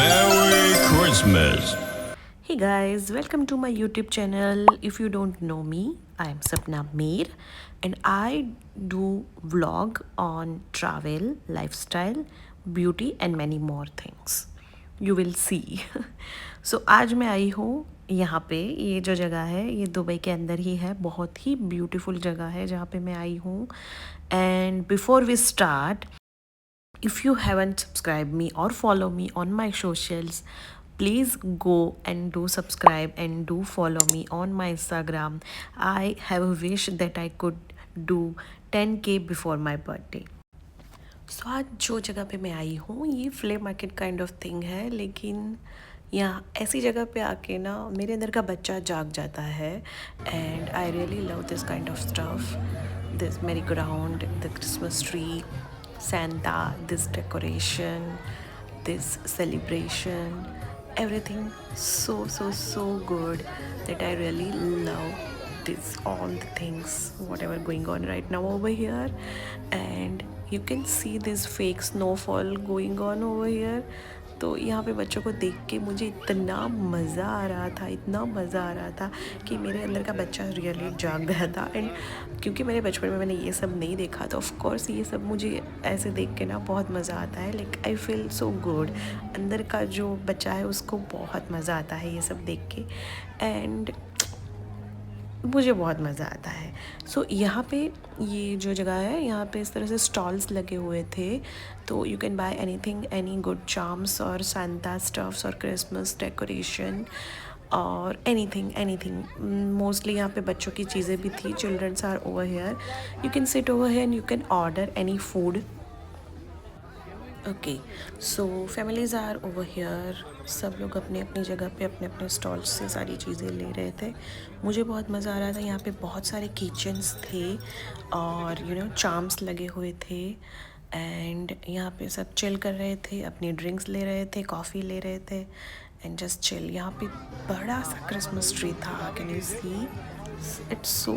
Merry Christmas. Hey guys, welcome to my YouTube channel. If you don't know me, I am Sapna Mir and I do vlog on travel, lifestyle, beauty and many more things. You will see. So आज मैं आई हूँ यहाँ पे, ये जो जगह है ये दुबई के अंदर ही है, बहुत ही ब्यूटीफुल जगह है जहाँ पे मैं आई हूँ. And before we start, if you haven't subscribed me or follow me on my socials, please go and do subscribe and do follow me on my Instagram. I have a wish that I could do 10k before my birthday. सो आज जो जगह पे मैं आई हूँ ये Phule market kind of thing है, लेकिन यहाँ ऐसी जगह पे आके ना मेरे अंदर का बच्चा जाग जाता है. And I really love this kind of stuff, this merry ground, the Christmas tree, Santa, this decoration, this celebration, everything so good that I really love this, all the things whatever going on right now over here. And you can see this fake snowfall going on over here. तो यहाँ पे बच्चों को देख के मुझे इतना मज़ा आ रहा था, इतना मज़ा आ रहा था कि मेरे अंदर का बच्चा रियली जाग रहा था. एंड क्योंकि मेरे बचपन में मैंने ये सब नहीं देखा तो ऑफ कोर्स ये सब मुझे ऐसे देख के ना बहुत मज़ा आता है. Like I feel so good, अंदर का जो बच्चा है उसको बहुत मज़ा आता है ये सब देख के. एंड मुझे बहुत मज़ा आता है. सो यहाँ पे ये जो जगह है यहाँ पे इस तरह से स्टॉल्स लगे हुए थे, तो you can buy anything, any good charms और सांता स्टफ्स और क्रिसमस डेकोरेशन और एनीथिंग. मोस्टली यहाँ पे बच्चों की चीज़ें भी थी. Childrens are over here, you can sit over here and you can order any food. Okay, so families are over here, सब लोग अपने अपनी जगह पे अपने अपने स्टॉल्स से सारी चीज़ें ले रहे थे. मुझे बहुत मज़ा आ रहा था. यहाँ पे बहुत सारे किचन्स थे और चार्म्स लगे हुए थे. एंड यहाँ पे सब चिल कर रहे थे, अपनी ड्रिंक्स ले रहे थे, कॉफ़ी ले रहे थे एंड जस्ट चिल. यहाँ पे बड़ा सा क्रिसमस ट्री था, can you see, it's so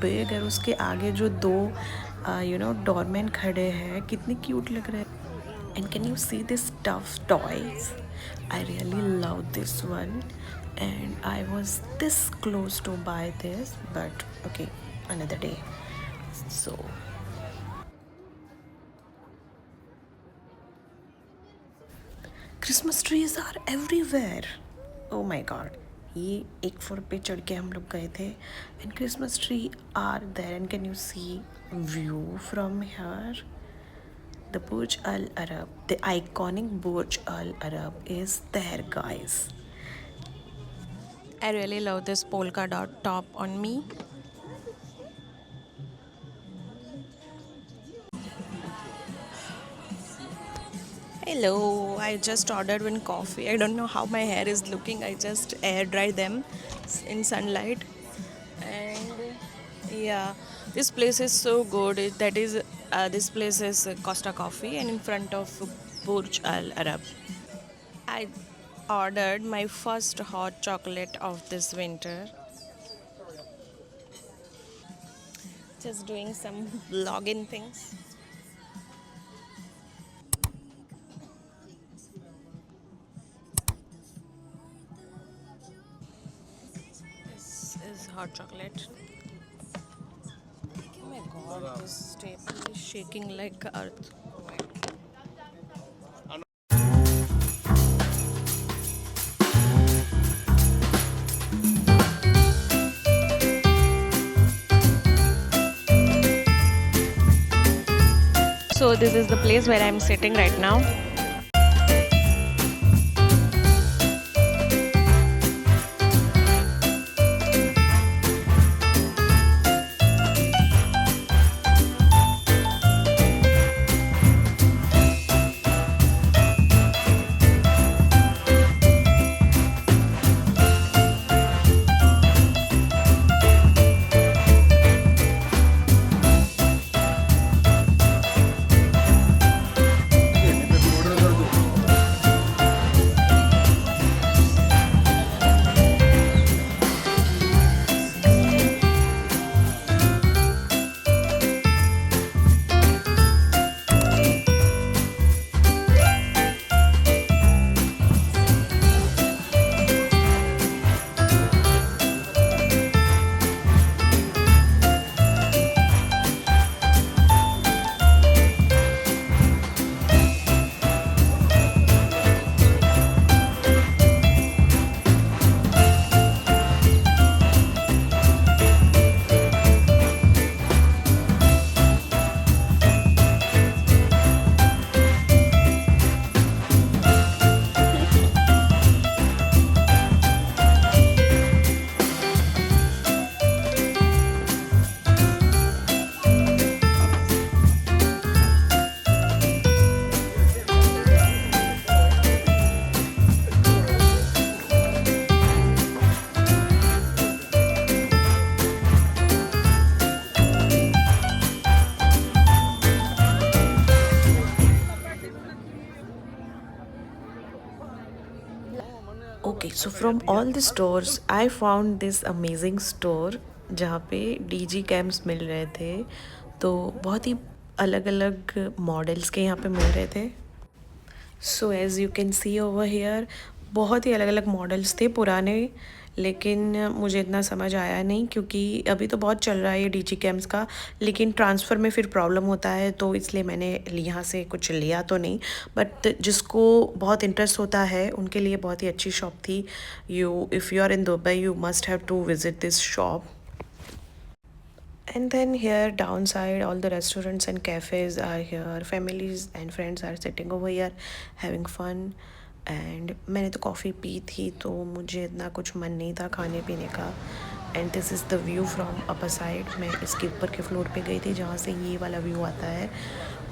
big. और उसके आगे जो दो डोरमैन खड़े हैं, कितने क्यूट लग रहे हैं. And can you see this stuffed toys? I really love this one and I was this close to buy this, but okay, another day. So Christmas trees are everywhere. Oh my god. ये एक floor पे चढ़ के हम लोग गए थे and Christmas tree are there. And can you see view from here? The Burj Al Arab, the iconic Burj Al Arab is there, guys. I really love this polka dot top on me. Hello, I just ordered one coffee. I don't know how my hair is looking. I just air dry them in sunlight. And yeah, this place is so good. That is, this place is Costa Coffee and in front of Burj Al Arab. I ordered my first hot chocolate of this winter. Just doing some vlogging things. This is hot chocolate. Oh my god, this table is shaking like earth. So this is the place where I'm sitting right now. Okay, so from all the stores I found this amazing store जहाँ पे DG camps मिल रहे थे। तो बहुत ही अलग अलग models के यहाँ पे मिल रहे थे। So as you can see over here बहुत ही अलग अलग मॉडल्स थे पुराने, लेकिन मुझे इतना समझ आया नहीं क्योंकि अभी तो बहुत चल रहा है ये डीजी कैम्स का, लेकिन ट्रांसफ़र में फिर प्रॉब्लम होता है, तो इसलिए मैंने यहाँ से कुछ लिया तो नहीं। बट जिसको बहुत इंटरेस्ट होता है उनके लिए बहुत ही अच्छी शॉप थी। If you are in Dubai you must have to visit this shop. And then here downside all the restaurants and cafes are here, families and friends are sitting over here having fun। And मैंने तो coffee P थी तो मुझे इतना कुछ मन नहीं था खाने पीने का। And this is the view from upper side. मैं इसके ऊपर के फ्लोर पे गई थी जहाँ से ये वाला व्यू आता है,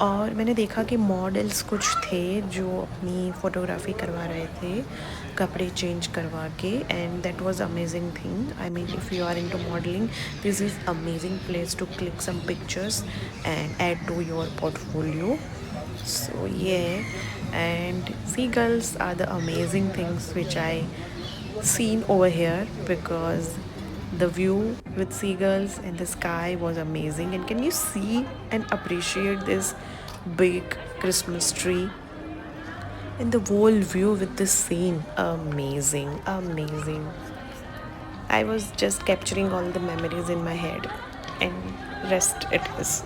और मैंने देखा कि मॉडल्स कुछ थे जो अपनी फ़ोटोग्राफी करवा रहे थे कपड़े चेंज करवा के। And that was amazing thing. I mean if you are into modelling this is amazing place to click some pictures and add to your portfolio. So yeah, and seagulls are the amazing things which I seen over here, because the view with seagulls and the sky was amazing. And can you see and appreciate this big Christmas tree and the whole view with this scene? Amazing, amazing. I was just capturing all the memories in my head, and rest it is.